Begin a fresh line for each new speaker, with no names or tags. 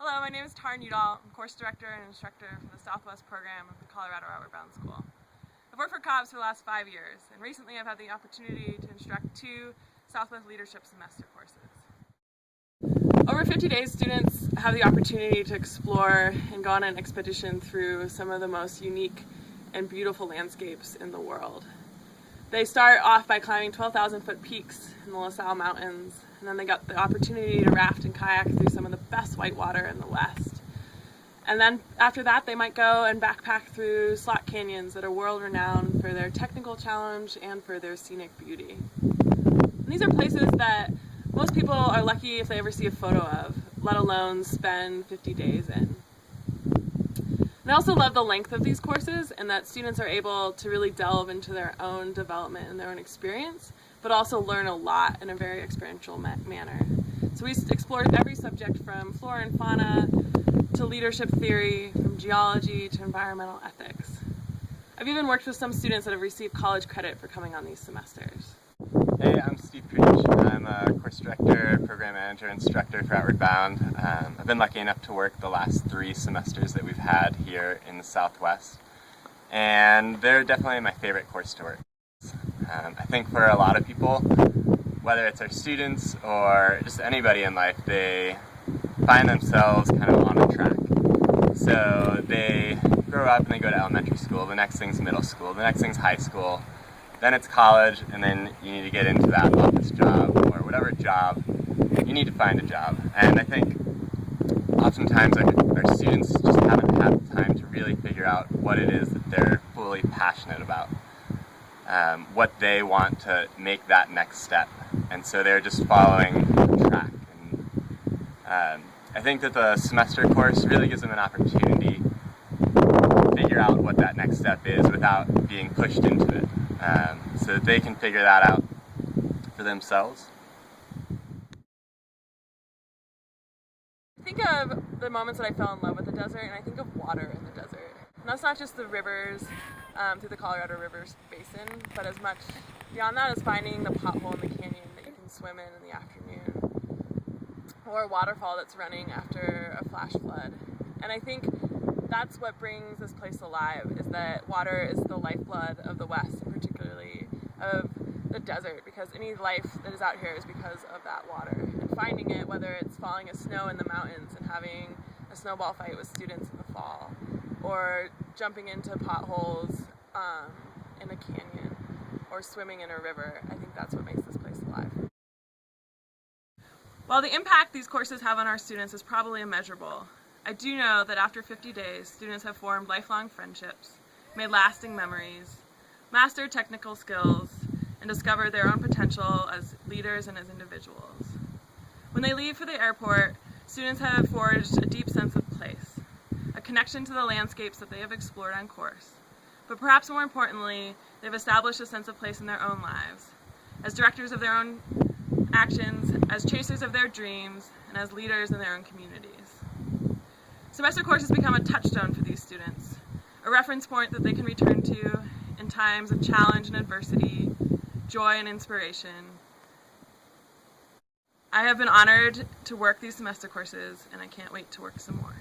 Hello, my name is Taryn Udall. I'm course director and instructor for the Southwest program of the Colorado Outward Bound School. I've worked for COBS for the last 5 years, and recently I've had the opportunity to instruct 2 Southwest Leadership Semester courses. Over 50 days, students have the opportunity to explore and go on an expedition through some of the most unique and beautiful landscapes in the world. They start off by climbing 12,000-foot peaks in the La Salle Mountains, and then they got the opportunity to raft and kayak through some of the best whitewater in the West. And then after that, they might go and backpack through slot canyons that are world-renowned for their technical challenge and for their scenic beauty. And these are places that most people are lucky if they ever see a photo of, let alone spend 50 days in. And I also love the length of these courses and that students are able to really delve into their own development and their own experience, but also learn a lot in a very experiential manner. So we explored every subject from flora and fauna to leadership theory, from geology to environmental ethics. I've even worked with some students that have received college credit for coming on these semesters.
Hey, I'm Steve Preach. I'm a course director, program manager, instructor for Outward Bound. I've been lucky enough to work the last 3 semesters that we've had here in the Southwest, and they're definitely my favorite course to work. I think for a lot of people, whether it's our students or just anybody in life, they find themselves kind of on a track. So they grow up and they go to elementary school, the next thing's middle school, the next thing's high school, then it's college, and then you need to get into that office job or whatever job, you need to find a job. And I think oftentimes our students just haven't had the time to really figure out what it is that they're fully passionate about. What they want to make that next step, and so they're just following the track. And I think that the semester course really gives them an opportunity to figure out what that next step is without being pushed into it, so that they can figure that out for themselves.
I think of the moments that I fell in love with the desert, and I think of water in the desert. And that's not just the rivers through the Colorado River Basin, but as much beyond that is finding the pothole in the canyon that you can swim in the afternoon, or a waterfall that's running after a flash flood. And I think that's what brings this place alive, is that water is the lifeblood of the West, and particularly of the desert, because any life that is out here is because of that water. And finding it, whether it's falling as snow in the mountains and having a snowball fight with students in the fall, or jumping into potholes in a canyon, or swimming in a river, I think that's what makes this place alive. While the impact these courses have on our students is probably immeasurable, I do know that after 50 days, students have formed lifelong friendships, made lasting memories, mastered technical skills, and discovered their own potential as leaders and as individuals. When they leave for the airport, students have forged a deep sense of place, a connection to the landscapes that they have explored on course. But perhaps more importantly, they've established a sense of place in their own lives, as directors of their own actions, as chasers of their dreams, and as leaders in their own communities. Semester courses become a touchstone for these students, a reference point that they can return to in times of challenge and adversity, joy and inspiration. I have been honored to work these semester courses, and I can't wait to work some more.